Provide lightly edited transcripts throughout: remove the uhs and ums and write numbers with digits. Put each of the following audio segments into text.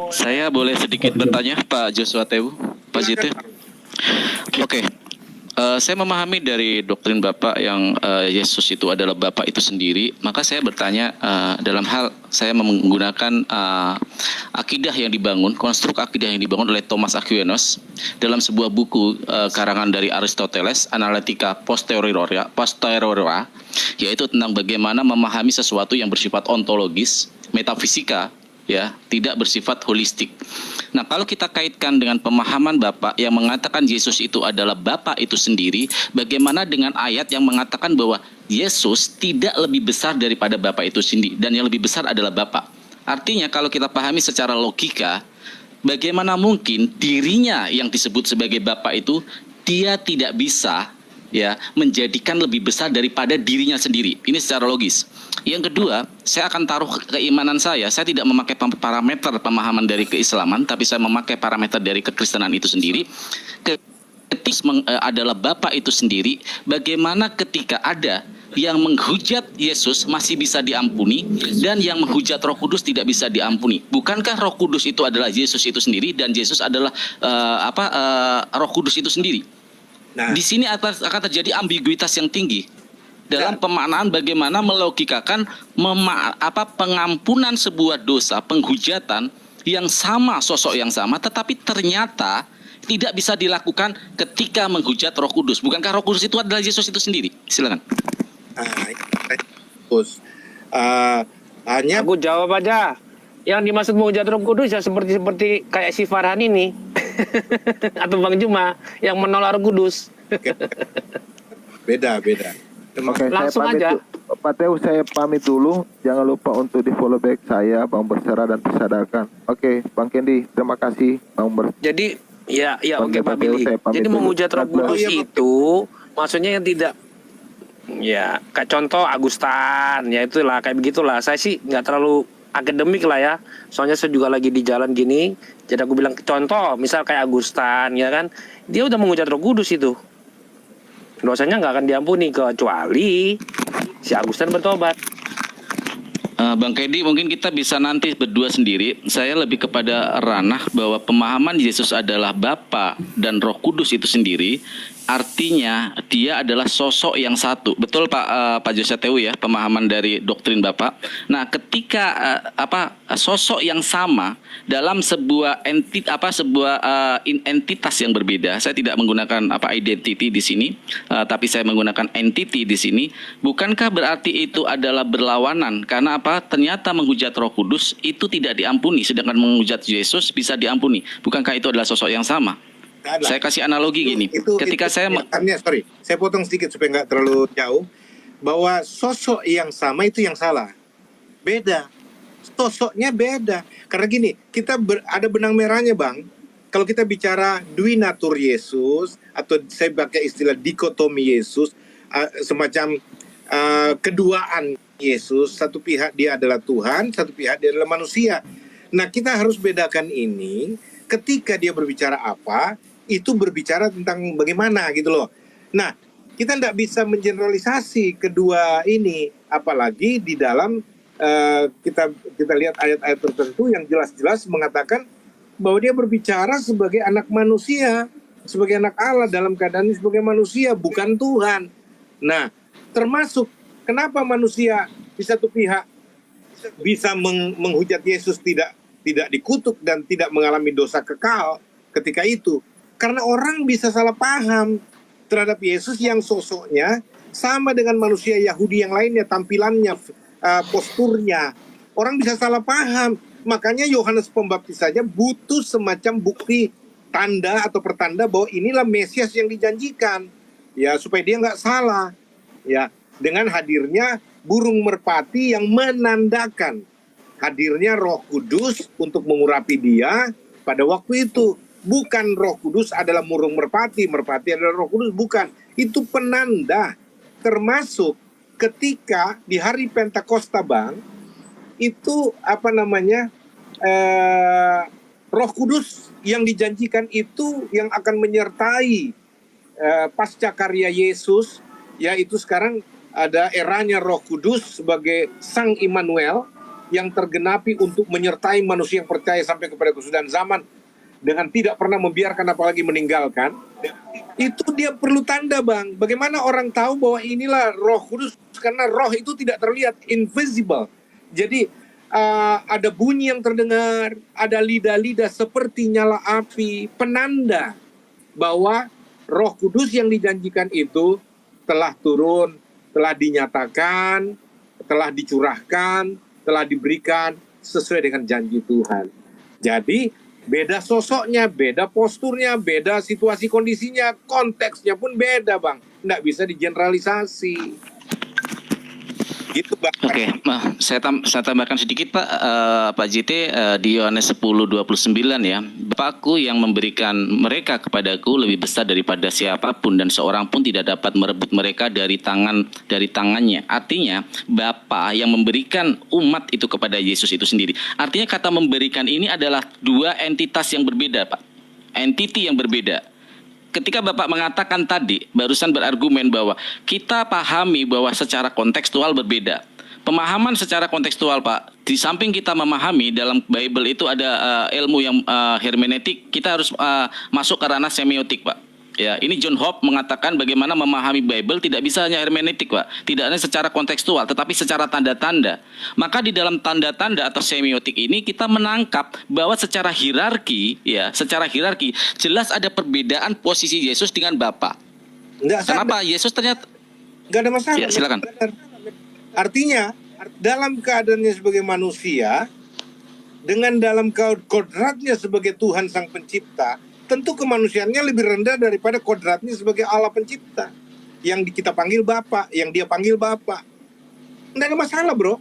Saya boleh sedikit bertanya, Pak Joshua Tewu, Pak JT? Oke. Saya memahami dari doktrin Bapak yang Yesus itu adalah Bapak itu sendiri, maka saya bertanya dalam hal saya menggunakan akidah yang dibangun, konstruk akidah yang dibangun oleh Thomas Aquinas dalam sebuah buku karangan dari Aristoteles, Analytica Posteriora, yaitu tentang bagaimana memahami sesuatu yang bersifat ontologis, metafisika, ya, tidak bersifat holistik. Nah, kalau kita kaitkan dengan pemahaman Bapak yang mengatakan Yesus itu adalah Bapak itu sendiri, bagaimana dengan ayat yang mengatakan bahwa Yesus tidak lebih besar daripada Bapak itu sendiri dan yang lebih besar adalah Bapak. Artinya kalau kita pahami secara logika, bagaimana mungkin dirinya yang disebut sebagai Bapak itu dia tidak bisa ya menjadikan lebih besar daripada dirinya sendiri. Ini secara logis. Yang kedua, saya akan taruh keimanan saya tidak memakai parameter pemahaman dari keislaman, tapi saya memakai parameter dari kekristenan itu sendiri. Ketika adalah Bapa itu sendiri, bagaimana ketika ada yang menghujat Yesus masih bisa diampuni dan yang menghujat Roh Kudus tidak bisa diampuni? Bukankah Roh Kudus itu adalah Yesus itu sendiri dan Yesus adalah Roh Kudus itu sendiri? Nah, di sini akan terjadi ambiguitas yang tinggi dalam pemaknaan bagaimana melogikakan pengampunan sebuah dosa, penghujatan yang sama, sosok yang sama, tetapi ternyata tidak bisa dilakukan ketika menghujat Roh Kudus. Bukankah Roh Kudus itu adalah Yesus itu sendiri? Silakan. Hanya aku jawab aja. Yang dimaksud menghujat Roh Kudus ya seperti kayak si Farhan ini atau Bang Juma yang menolak Roh Kudus. Beda. Oke, langsung saya pamit aja. Pak Tew, saya pamit dulu. Jangan lupa untuk di follow back saya, Bang Bersera dan Persadakan. Oke, Bang Kendi, terima kasih, Bang Bersera. Jadi ya oke Pak Billy. Jadi menghujat Roh Kudus itu maksudnya yang tidak, ya kayak contoh Agustan, ya itulah kayak begitulah. Saya sih nggak terlalu akademik lah ya. Soalnya saya juga lagi di jalan gini. Jadi aku bilang contoh, misal kayak Agustan, ya kan, dia udah menghujat Roh Kudus itu. Dosanya nggak akan diampuni kecuali si Agustan bertobat. Bang Kedi, mungkin kita bisa nanti berdua sendiri. Saya lebih kepada ranah bahwa pemahaman Yesus adalah Bapa dan Roh Kudus itu sendiri, artinya dia adalah sosok yang satu. Betul Pak Joshua Tewu ya, pemahaman dari doktrin Bapak. Nah, ketika sosok yang sama dalam sebuah entitas yang berbeda, saya tidak menggunakan identity di sini, tapi saya menggunakan entity di sini. Bukankah berarti itu adalah berlawanan? Karena ternyata menghujat Roh Kudus itu tidak diampuni, sedangkan menghujat Yesus bisa diampuni. Bukankah itu adalah sosok yang sama? Saya kasih analogi gini. Saya potong sedikit supaya nggak terlalu jauh. Bahwa sosok yang sama itu yang salah. Beda. Sosoknya beda. Karena gini, kita ada benang merahnya, Bang. Kalau kita bicara duinatur Yesus, atau saya pakai istilah dikotomi Yesus, semacam keduaan Yesus, satu pihak dia adalah Tuhan, satu pihak dia adalah manusia. Nah, kita harus bedakan ini ketika dia berbicara apa, itu berbicara tentang bagaimana gitu loh. Nah, kita tidak bisa mengeneralisasi kedua ini, apalagi di dalam kita lihat ayat-ayat tertentu yang jelas-jelas mengatakan bahwa dia berbicara sebagai anak manusia, sebagai anak Allah dalam keadaan ini sebagai manusia, bukan Tuhan. Nah, termasuk kenapa manusia di satu pihak bisa menghujat Yesus tidak dikutuk dan tidak mengalami dosa kekal ketika itu? Karena orang bisa salah paham terhadap Yesus yang sosoknya sama dengan manusia Yahudi yang lainnya, tampilannya, posturnya. Orang bisa salah paham. Makanya Yohanes Pembaptis saja butuh semacam bukti tanda atau pertanda bahwa inilah Mesias yang dijanjikan. Ya, supaya dia nggak salah. Ya, dengan hadirnya burung merpati yang menandakan hadirnya Roh Kudus untuk mengurapi dia pada waktu itu. Bukan Roh Kudus adalah burung merpati, merpati adalah Roh Kudus, bukan. Itu penanda. Termasuk ketika di hari Pentakosta, Bang, itu Roh Kudus yang dijanjikan itu yang akan menyertai pasca karya Yesus yaitu sekarang ada eranya Roh Kudus sebagai Sang Immanuel yang tergenapi untuk menyertai manusia yang percaya sampai kepada kesudahan zaman dengan tidak pernah membiarkan apalagi meninggalkan. Itu dia perlu tanda, Bang. Bagaimana orang tahu bahwa inilah Roh Kudus? Karena roh itu tidak terlihat, invisible. Jadi ada bunyi yang terdengar, ada lidah-lidah seperti nyala api, penanda bahwa Roh Kudus yang dijanjikan itu telah turun, telah dinyatakan, telah dicurahkan, telah diberikan sesuai dengan janji Tuhan. Jadi beda sosoknya, beda posturnya, beda situasi kondisinya, konteksnya pun beda, Bang. Nggak bisa digeneralisasi. Gitu, Bang. Oke, saya tambahkan sedikit Pak, Pak JT, di Yohanes 10:29 ya. Bapakku yang memberikan mereka kepadaku lebih besar daripada siapapun dan seorang pun tidak dapat merebut mereka dari tangannya. Artinya Bapa yang memberikan umat itu kepada Yesus itu sendiri. Artinya kata memberikan ini adalah dua entitas yang berbeda, Pak. Entity yang berbeda. Ketika Bapak mengatakan tadi, barusan berargumen bahwa kita pahami bahwa secara kontekstual berbeda. Pemahaman secara kontekstual, Pak, di samping kita memahami dalam Bible itu ada ilmu yang hermeneutik, kita harus masuk ke ranah semiotik, Pak. Ya, ini John Hope mengatakan bagaimana memahami Bible tidak bisa hanya hermeneutik, Pak. Tidak hanya secara kontekstual, tetapi secara tanda-tanda. Maka di dalam tanda-tanda atau semiotik ini kita menangkap bahwa secara hierarki, jelas ada perbedaan posisi Yesus dengan Bapa. Kenapa? Yesus ternyata nggak ada masalah. Ya, silakan. Artinya dalam keadaannya sebagai manusia, dengan dalam kodratnya sebagai Tuhan Sang Pencipta, tentu kemanusiaannya lebih rendah daripada kodratnya sebagai Allah Pencipta. Yang kita panggil Bapa, yang dia panggil Bapa. Nggak ada masalah, bro.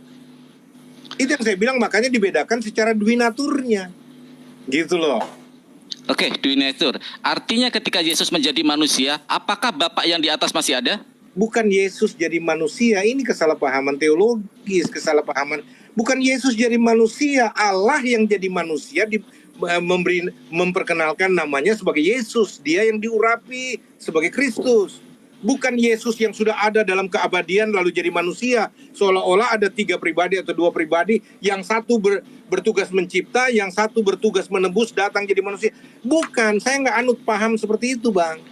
Itu yang saya bilang, makanya dibedakan secara duinaturnya. Gitu loh. Oke, duinatur. Artinya ketika Yesus menjadi manusia, apakah Bapa yang di atas masih ada? Bukan Yesus jadi manusia, ini kesalahpahaman teologis, kesalahpahaman. Bukan Yesus jadi manusia, Allah yang jadi manusia memperkenalkan namanya sebagai Yesus. Dia yang diurapi sebagai Kristus. Bukan Yesus yang sudah ada dalam keabadian lalu jadi manusia. Seolah-olah ada 3 pribadi atau 2 pribadi. Yang satu bertugas mencipta, yang satu bertugas menebus, datang jadi manusia. Bukan, saya nggak anut paham seperti itu, Bang.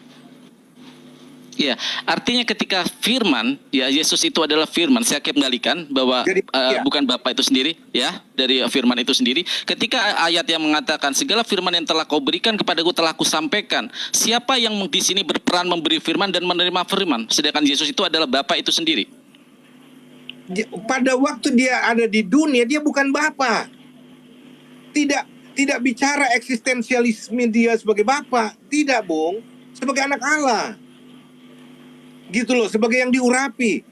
Ya, artinya ketika firman, ya Yesus itu adalah firman, saya kembalikan bahwa Jadi, bukan Bapa itu sendiri, ya, dari firman itu sendiri. Ketika ayat yang mengatakan segala firman yang telah kau berikan kepadaku telah kusampaikan. Siapa yang di sini berperan memberi firman dan menerima firman? Sedangkan Yesus itu adalah Bapa itu sendiri. Pada waktu dia ada di dunia, dia bukan Bapa. Tidak bicara eksistensialisme dia sebagai Bapa. Tidak, Bung. Sebagai anak Allah. Gitu loh, sebagai yang diurapi.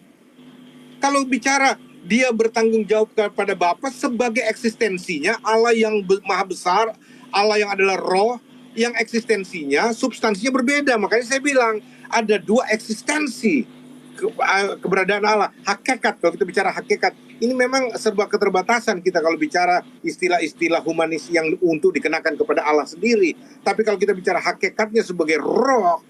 Kalau bicara dia bertanggung jawab kepada Bapa sebagai eksistensinya, Allah yang maha besar, Allah yang adalah roh, yang eksistensinya, substansinya berbeda. Makanya saya bilang, ada 2 eksistensi keberadaan Allah. Hakikat, kalau kita bicara hakikat, ini memang serba keterbatasan kita kalau bicara istilah-istilah humanis yang untuk dikenakan kepada Allah sendiri. Tapi kalau kita bicara hakikatnya sebagai roh,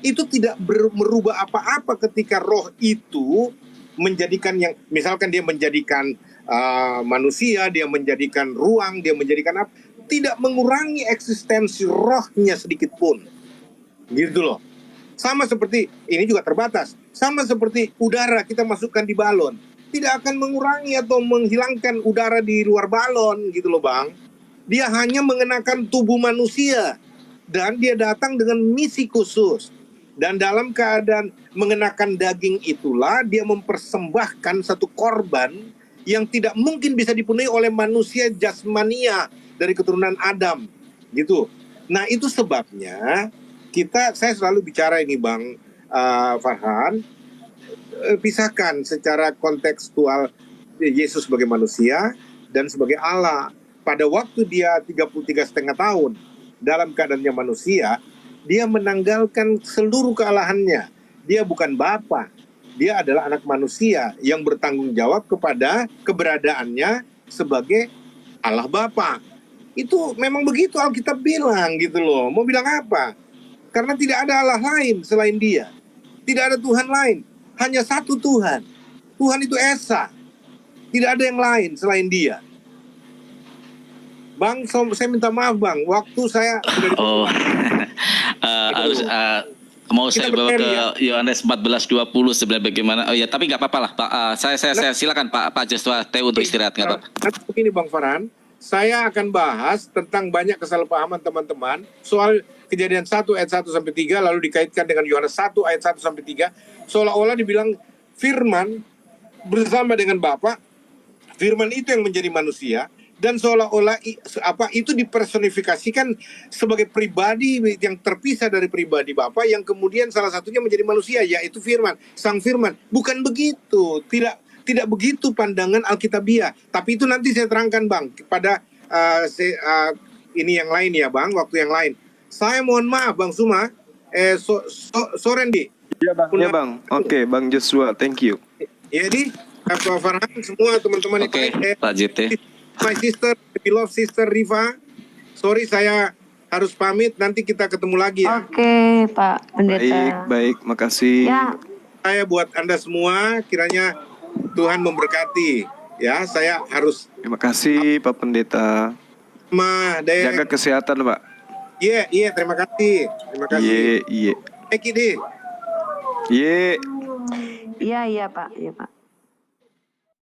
itu tidak merubah apa-apa ketika roh itu menjadikan yang, misalkan dia menjadikan manusia, dia menjadikan ruang, dia menjadikan apa, tidak mengurangi eksistensi rohnya sedikit pun. Gitu loh. Sama seperti, ini juga terbatas, sama seperti udara kita masukkan di balon. Tidak akan mengurangi atau menghilangkan udara di luar balon, gitu loh, Bang. Dia hanya mengenakan tubuh manusia. Dan dia datang dengan misi khusus. Dan dalam keadaan mengenakan daging itulah dia mempersembahkan satu korban yang tidak mungkin bisa dipenuhi oleh manusia jasmania dari keturunan Adam, gitu. Nah, itu sebabnya saya selalu bicara ini, Bang Farhan, pisahkan secara kontekstual Yesus sebagai manusia dan sebagai Allah. Pada waktu dia 33,5 tahun dalam keadaannya manusia, dia menanggalkan seluruh kealahannya. Dia bukan Bapa. Dia adalah anak manusia yang bertanggung jawab kepada keberadaannya sebagai Allah Bapa. Itu memang begitu Alkitab bilang, gitu loh. Mau bilang apa? Karena tidak ada Allah lain selain dia. Tidak ada Tuhan lain. Hanya satu Tuhan. Tuhan itu Esa. Tidak ada yang lain selain Dia. Bang, saya minta maaf Bang, waktu saya sudah Oh, harus mau Kita saya bawa berteri, ke Yohanes 14:20 sebenarnya bagaimana? Oh ya, tapi nggak apa-apa lah, Pak. Saya silakan Pak Joshua Tew untuk istirahat, nggak apa-apa. Nanti begini Bang Farhan, saya akan bahas tentang banyak kesalahpahaman teman-teman soal Kejadian 1 ayat 1 sampai 3 lalu dikaitkan dengan Yohanes 1 ayat 1 sampai 3 seolah-olah dibilang firman bersama dengan Bapa, firman itu yang menjadi manusia dan seolah-olah itu dipersonifikasikan sebagai pribadi yang terpisah dari pribadi Bapa yang kemudian salah satunya menjadi manusia yaitu firman, sang firman. Bukan begitu, tidak begitu pandangan Alkitabiah. Tapi itu nanti saya terangkan Bang pada ini yang lain ya Bang, waktu yang lain. Saya mohon maaf Bang Suma, Sorendi. Iya Bang. Iya Bang. Oke, Bang Joshua, thank you. Jadi Pak Farhan, semua teman-teman Oke, Pak JT. my sister, beloved sister Riva, sorry saya harus pamit, nanti kita ketemu lagi ya. Oke, Pak Pendeta. Baik, makasih. Ya, Saya buat Anda semua, kiranya Tuhan memberkati. Ya, saya harus Terima kasih Pak Pendeta. Jaga kesehatan Pak. Iya, terima kasih. Terima kasih. Iya. Eki deh. Iya. iya Pak, iya Pak.